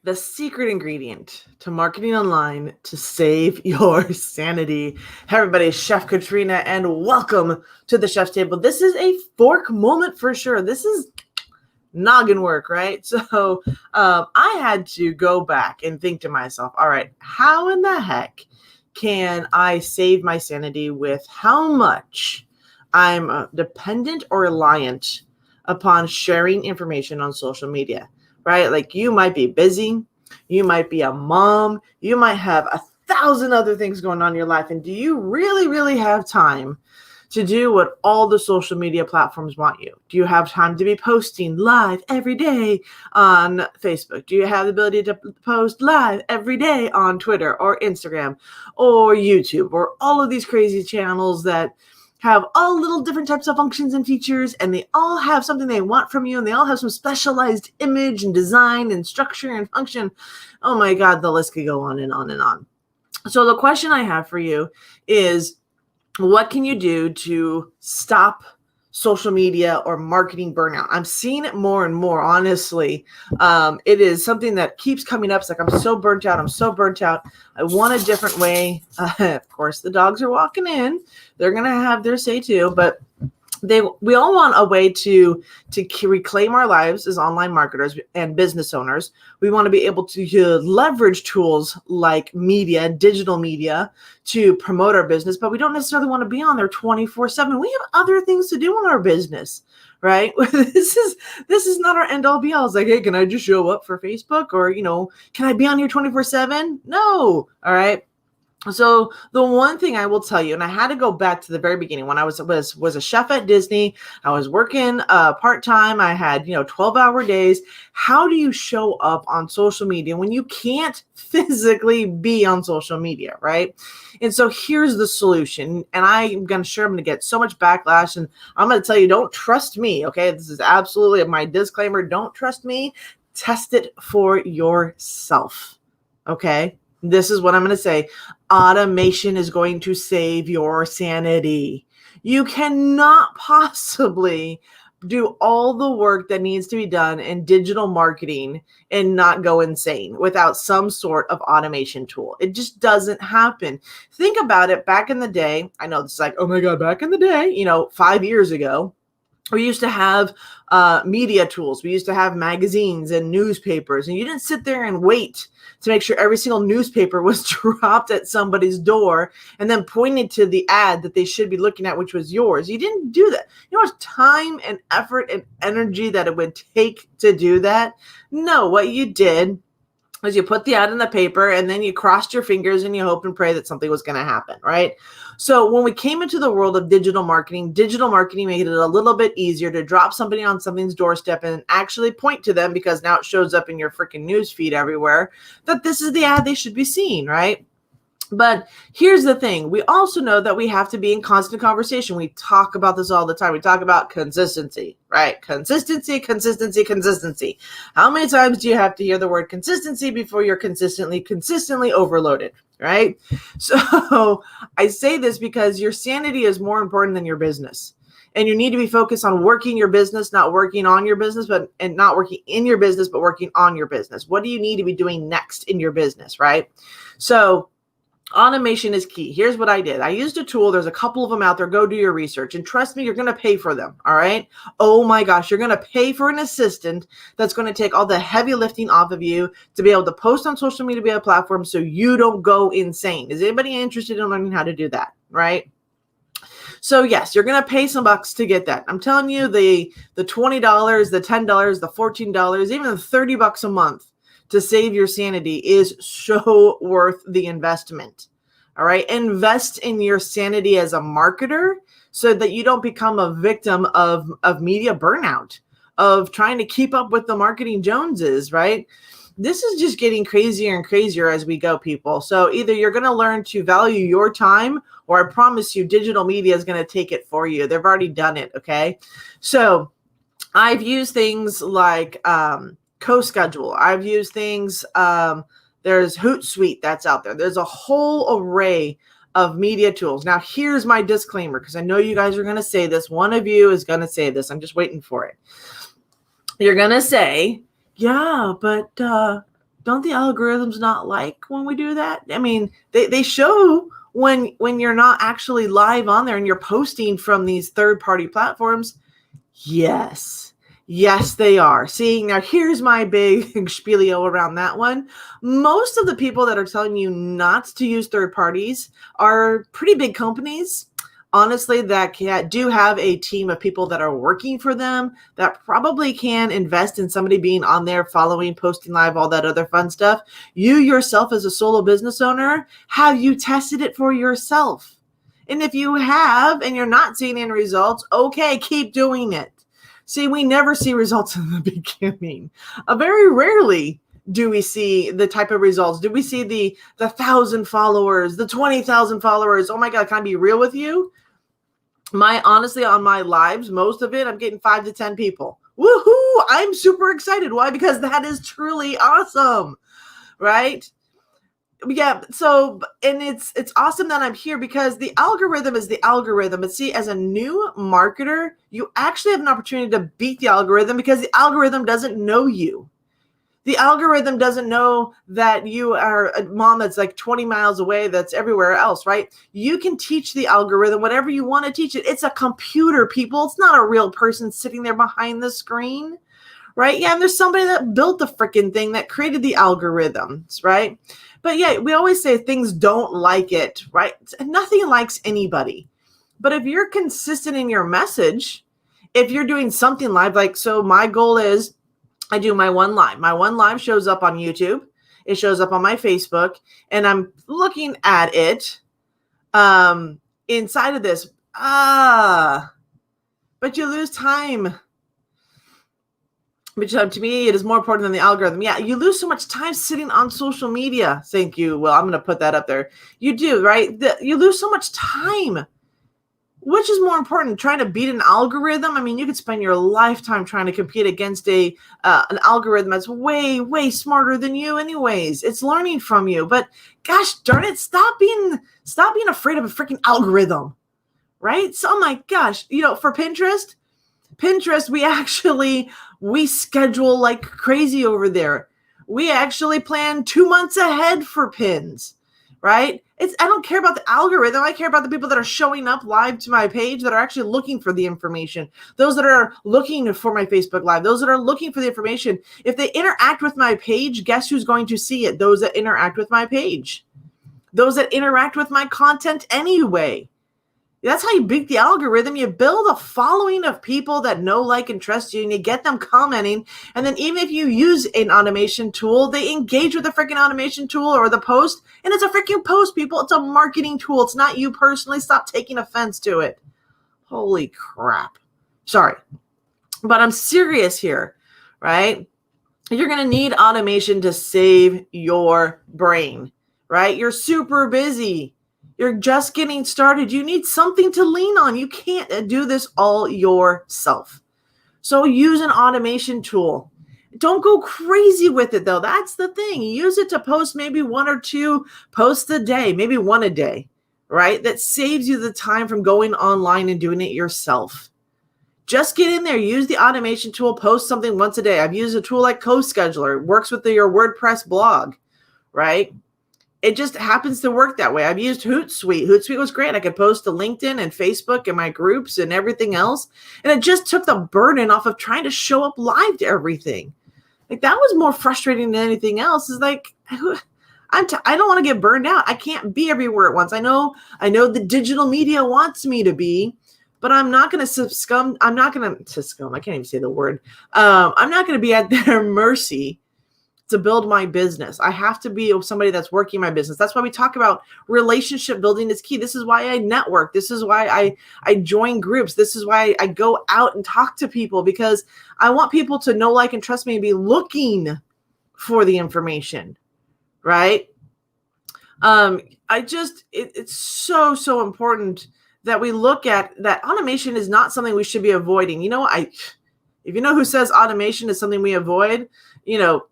The secret ingredient to marketing online to save your sanity. Hey everybody, Chef Katrina, and welcome to the Chef's Table. This is a fork moment for sure. This is noggin work, right? So I had to go back and think to myself, all right, how in the heck can I save my sanity with how much I'm dependent or reliant upon sharing information on social media, right? Like you might be busy, you might be a mom, you might have 1,000 other things going on in your life. And do you really have time to do what all the social media platforms want you? Do you have time to be posting live every day on Facebook? Do you have the ability to post live every day on Twitter or Instagram or YouTube or all of these crazy channels that have all little different types of functions and features, and they all have something they want from you, and they all have some specialized image and design and structure and function. Oh my God, the list could go on and on and on. So the question I have for you is, what can you do to stop social media or marketing burnout? I'm seeing it more and more, honestly. It is something that keeps coming up. It's like, I'm so burnt out. I want a different way. Of course, the dogs are walking in. They're going to have their say too, but we all want a way to reclaim our lives as online marketers and business owners. We want to be able to leverage tools like digital media to promote our business, but we don't necessarily want to be on there 24/7. We have other things to do in our business, right? This is not our end all be all. It's like, hey, can I just show up for Facebook, or, can I be on here 24/7? No. All right. So the one thing I will tell you, and I had to go back to the very beginning when I was a chef at Disney. I was working part-time. I had 12-hour days. How do you show up on social media when you can't physically be on social media, right? And so here's the solution. And I'm going to get so much backlash, and I'm going to tell you, don't trust me. Okay, this is absolutely my disclaimer. Don't trust me. Test it for yourself. Okay. This is what I'm going to say. Automation is going to save your sanity. You cannot possibly do all the work that needs to be done in digital marketing and not go insane without some sort of automation tool. It just doesn't happen. Think about it. Back in the day, I know this is like, oh my God, back in the day, 5 years ago, we used to have media tools. We used to have magazines and newspapers, and you didn't sit there and wait to make sure every single newspaper was dropped at somebody's door and then pointed to the ad that they should be looking at, which was yours. You didn't do that. You know how much time and effort and energy that it would take to do that? No, what you did is you put the ad in the paper, and then you crossed your fingers and you hope and pray that something was going to happen, right? So when we came into the world of digital marketing made it a little bit easier to drop somebody on something's doorstep and actually point to them, because now it shows up in your freaking news feed everywhere that this is the ad they should be seeing, right? But here's the thing. We also know that we have to be in constant conversation. We talk about this all the time. We talk about consistency, right? Consistency. How many times do you have to hear the word consistency before you're consistently overloaded, right? So I say this because your sanity is more important than your business. And you need to be focused on working your business, not working on your business, and not working in your business, but working on your business. What do you need to be doing next in your business, right? So automation is key. Here's what I did. I used a tool. There's a couple of them out there. Go do your research. And trust me, you're going to pay for them. All right. Oh my gosh. You're going to pay for an assistant that's going to take all the heavy lifting off of you to be able to post on social media platforms so you don't go insane. Is anybody interested in learning how to do that? Right. So yes, you're going to pay some bucks to get that. I'm telling you, the $20, the $10, the $14, even $30 a month to save your sanity is so worth the investment. All right. Invest in your sanity as a marketer so that you don't become a victim of media burnout, of trying to keep up with the marketing Joneses, right? This is just getting crazier and crazier as we go, people. So either you're going to learn to value your time, or I promise you, digital media is going to take it for you. They've already done it. Okay. So I've used things like, CoSchedule. I've used things. There's Hootsuite that's out there. There's a whole array of media tools. Now, here's my disclaimer, because I know you guys are going to say this. One of you is going to say this. I'm just waiting for it. You're going to say, yeah, but Don't the algorithms not like when we do that? I mean, they show when you're not actually live on there and you're posting from these third-party platforms. Yes. Yes, they are. See, now here's my big spielio around that one. Most of the people that are telling you not to use third parties are pretty big companies, honestly, that do have a team of people that are working for them that probably can invest in somebody being on there, following, posting live, all that other fun stuff. You yourself as a solo business owner, have you tested it for yourself? And if you have and you're not seeing any results, okay, keep doing it. See, we never see results in the beginning. Very rarely do we see the type of results. Do we see the 1,000 followers, the 20,000 followers? Oh my God, can I be real with you? Honestly, on my lives, most of it, I'm getting 5 to 10 people. Woohoo! I'm super excited. Why? Because that is truly awesome, right? Yeah, so, and it's awesome that I'm here because the algorithm is the algorithm. But see, as a new marketer, you actually have an opportunity to beat the algorithm because the algorithm doesn't know you. The algorithm doesn't know that you are a mom that's like 20 miles away, that's everywhere else, right? You can teach the algorithm whatever you want to teach it. It's a computer, people. It's not a real person sitting there behind the screen, right? Yeah, and there's somebody that built the freaking thing that created the algorithms, right? But yeah, we always say things don't like it, right? Nothing likes anybody. But if you're consistent in your message, if you're doing something live, like, so my goal is I do my one live. My one live shows up on YouTube. It shows up on my Facebook, and I'm looking at it inside of this. But you lose time. Which to me, it is more important than the algorithm. Yeah, you lose so much time sitting on social media. Thank you. Well, I'm going to put that up there. You do, right? You lose so much time. Which is more important, trying to beat an algorithm? I mean, you could spend your lifetime trying to compete against an algorithm that's way, way smarter than you anyways. It's learning from you. But gosh darn it, stop being afraid of a freaking algorithm, right? So, oh my gosh, for Pinterest, we schedule like crazy over there. We actually plan 2 months ahead for pins, right? I don't care about the algorithm. I care about the people that are showing up live to my page, that are actually looking for the information. Those that are looking for my Facebook Live, those that are looking for the information. If they interact with my page, guess who's going to see it? Those that interact with my page. Those that interact with my content anyway. That's how you beat the algorithm. You build a following of people that know, like, and trust you, and you get them commenting. And then even if you use an automation tool, they engage with the freaking automation tool or the post. And it's a freaking post, people. It's a marketing tool. It's not you personally. Stop taking offense to it. Holy crap. Sorry. But I'm serious here, right? You're going to need automation to save your brain, right? You're super busy. You're just getting started. You need something to lean on. You can't do this all yourself. So use an automation tool. Don't go crazy with it, though. That's the thing. Use it to post maybe 1 or 2 posts a day, maybe 1 a day, right? That saves you the time from going online and doing it yourself. Just get in there. Use the automation tool. Post something once a day. I've used a tool like CoScheduler. It works with your WordPress blog, right? It just happens to work that way. I've used Hootsuite. Hootsuite was great. I could post to LinkedIn and Facebook and my groups and everything else. And it just took the burden off of trying to show up live to everything. Like, that was more frustrating than anything else. Is like, I don't want to get burned out. I can't be everywhere at once. I know the digital media wants me to be, but I'm not going to succumb. I can't even say the word. I'm not going to be at their mercy to build my business. I have to be somebody that's working my business. That's why we talk about relationship building is key. This is why I network. This is why I join groups. This is why I go out and talk to people, because I want people to know, like, and trust me and be looking for the information, right? It's so important that we look at that. Automation is not something we should be avoiding. If you know who says automation is something we avoid,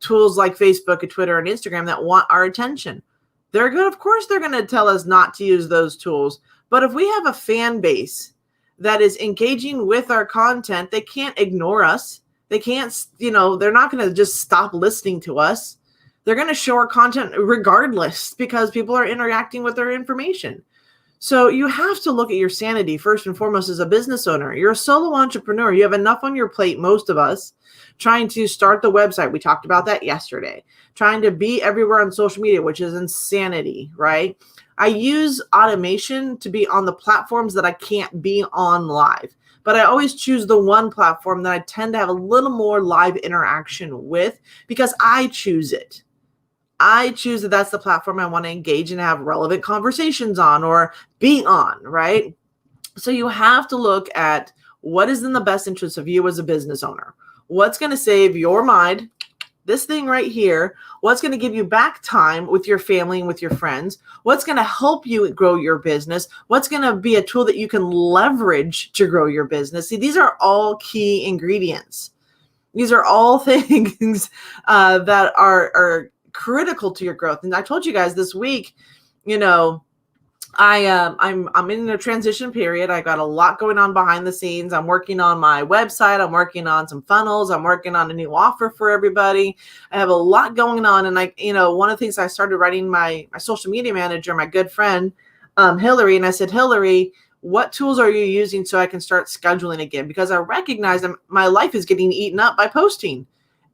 tools like Facebook and Twitter and Instagram that want our attention. They're good. Of course, they're going to tell us not to use those tools. But if we have a fan base that is engaging with our content, they can't ignore us. They can't, they're not going to just stop listening to us. They're going to show our content regardless because people are interacting with their information. So you have to look at your sanity first and foremost as a business owner. You're a solo entrepreneur. You have enough on your plate, most of us, trying to start the website. We talked about that yesterday. Trying to be everywhere on social media, which is insanity, right? I use automation to be on the platforms that I can't be on live. But I always choose the one platform that I tend to have a little more live interaction with because I choose it. I choose that that's the platform I want to engage and have relevant conversations on or be on, right? So you have to look at what is in the best interest of you as a business owner. What's going to save your mind? This thing right here. What's going to give you back time with your family and with your friends? What's going to help you grow your business? What's going to be a tool that you can leverage to grow your business? See, these are all key ingredients. These are all things that are critical to your growth. And I told you guys this week, I'm in a transition period. I got a lot going on behind the scenes. I'm working on my website. I'm working on some funnels. I'm working on a new offer for everybody. I have a lot going on. And one of the things I started writing my social media manager, my good friend, Hillary, and I said, Hillary, what tools are you using so I can start scheduling again? Because I recognize that my life is getting eaten up by posting.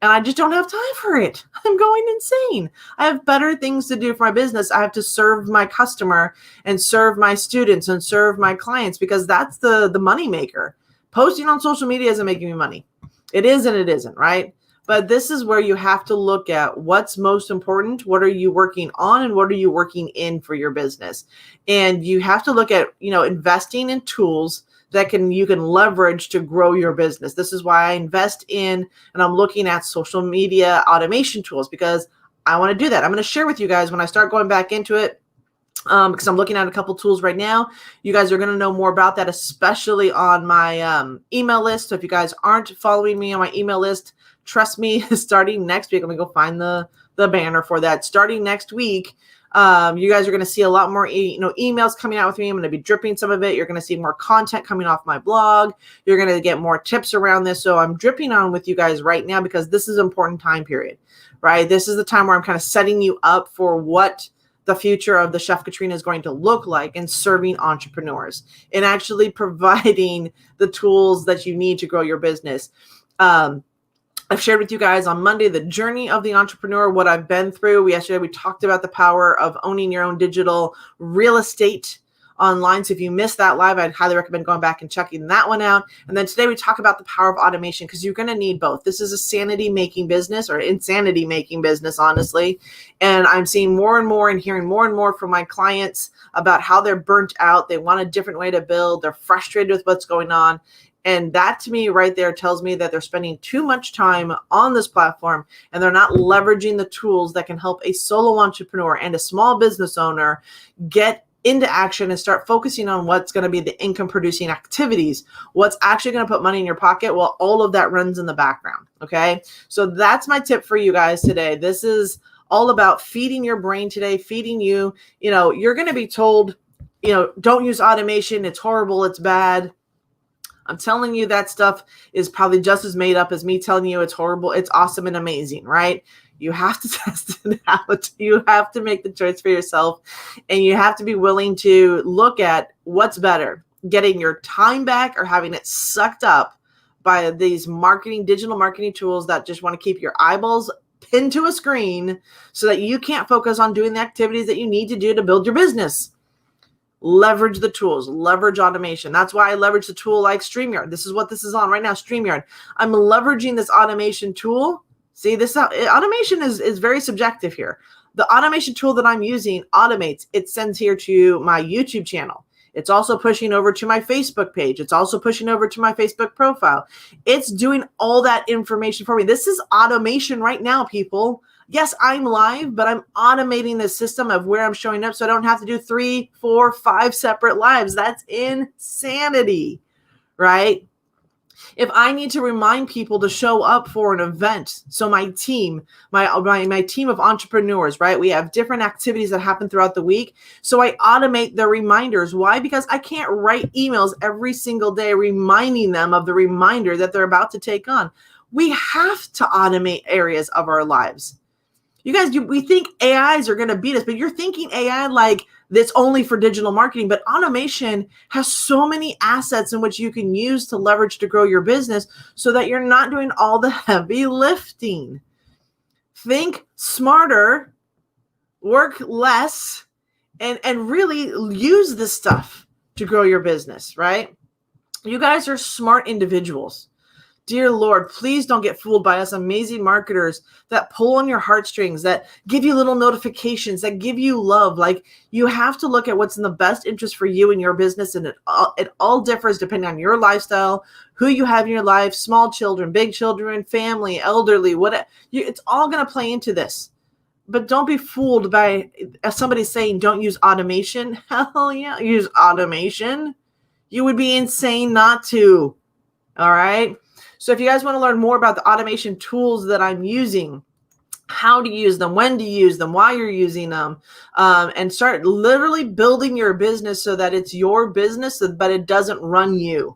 And I just don't have time for it. I'm going insane. I have better things to do for my business. I have to serve my customer and serve my students and serve my clients because that's the money maker. Posting on social media isn't making me money. It is and it isn't, right? But this is where you have to look at what's most important. What are you working on and what are you working in for your business? And you have to look at, investing in tools that you can leverage to grow your business. This is why I invest in, and I'm looking at social media automation tools because I want to do that. I'm going to share with you guys when I start going back into it because I'm looking at a couple tools right now. You guys are going to know more about that, especially on my email list. So if you guys aren't following me on my email list, trust me, starting next week, I'm going to go find the banner for that. Starting next week, you guys are going to see a lot more, emails coming out with me. I'm going to be dripping some of it. You're going to see more content coming off my blog. You're going to get more tips around this. So I'm dripping on with you guys right now because this is an important time period, right? This is the time where I'm kind of setting you up for what the future of the Chef Katrina is going to look like in serving entrepreneurs and actually providing the tools that you need to grow your business. I've shared with you guys on Monday the journey of the entrepreneur, what I've been through. Yesterday we talked about the power of owning your own digital real estate online. So if you missed that live, I'd highly recommend going back and checking that one out. And then today we talk about the power of automation because you're going to need both. This is a sanity making business or insanity making business, honestly. And I'm seeing more and more and hearing more and more from my clients about how they're burnt out. They want a different way to build. They're frustrated with what's going on. And that to me right there tells me that they're spending too much time on this platform and they're not leveraging the tools that can help a solo entrepreneur and a small business owner get into action and start focusing on what's going to be the income producing activities, what's actually going to put money in your pocket. Well, all of that runs in the background. Okay. So that's my tip for you guys today. This is all about feeding your brain today, feeding you, you're going to be told, don't use automation. It's horrible. It's bad. I'm telling you that stuff is probably just as made up as me telling you it's horrible. It's awesome and amazing, right? You have to test it out. You have to make the choice for yourself. And you have to be willing to look at what's better, getting your time back or having it sucked up by these digital marketing tools that just want to keep your eyeballs pinned to a screen so that you can't focus on doing the activities that you need to do to build your business. Leverage the tools, leverage automation. That's why I leverage the tool like StreamYard. This is what this is on right now, StreamYard. I'm leveraging this automation tool. See, this automation is very subjective here. The automation tool that I'm using automates. It sends here to my YouTube channel. It's also pushing over to my Facebook page. It's also pushing over to my Facebook profile. It's doing all that information for me. This is automation right now, people. Yes, I'm live, but I'm automating the system of where I'm showing up so I don't have to do 3, 4, 5 separate lives. That's insanity, right? If I need to remind people to show up for an event, so my team, my team of entrepreneurs, right? We have different activities that happen throughout the week. So I automate the reminders. Why? Because I can't write emails every single day reminding them of the reminder that they're about to take on. We have to automate areas of our lives. You guys, we think AIs are going to beat us, but you're thinking AI like that's only for digital marketing. But automation has so many assets in which you can use to leverage to grow your business so that you're not doing all the heavy lifting. Think smarter, work less, and really use this stuff to grow your business, right? You guys are smart individuals. Dear Lord, please don't get fooled by us amazing marketers that pull on your heartstrings, that give you little notifications, that give you love. Like, you have to look at what's in the best interest for you and your business. And it all differs depending on your lifestyle, who you have in your life, small children, big children, family, elderly, what it's all going to play into this. But don't be fooled by somebody saying don't use automation. Hell yeah, use automation. You would be insane not to. All right. So if you guys want to learn more about the automation tools that I'm using, how to use them, when to use them, why you're using them, and start literally building your business so that it's your business, but it doesn't run you.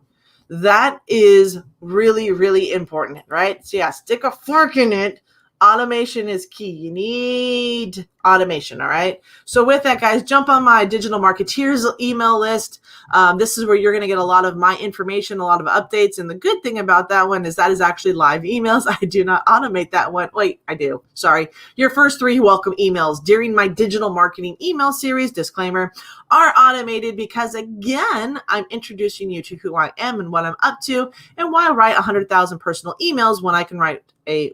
That is really, really important, right? So yeah, stick a fork in it. Automation is key. You need automation, all right? So with that, guys, jump on my Digital Marketeers email list. This is where you're going to get a lot of my information, a lot of updates. And the good thing about that one is that is actually live emails. I do not automate that one. Wait, I do. Sorry. Your first 3 welcome emails during my digital marketing email series, disclaimer, are automated because, again, I'm introducing you to who I am and what I'm up to and why I write 100,000 personal emails when I can write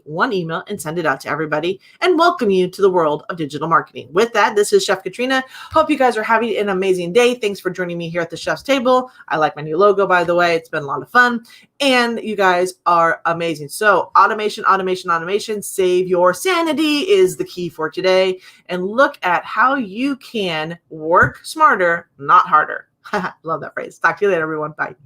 one email and send it out to everybody and welcome you to the world of digital marketing. With that, this is Chef Katrina. Hope you guys are having an amazing day. Thanks for joining me here at the Chef's Table. I like my new logo, by the way. It's been a lot of fun. And you guys are amazing. So automation, automation, automation. Save your sanity is the key for today. And look at how you can work smarter, not harder. Love that phrase. Talk to you later, everyone. Bye.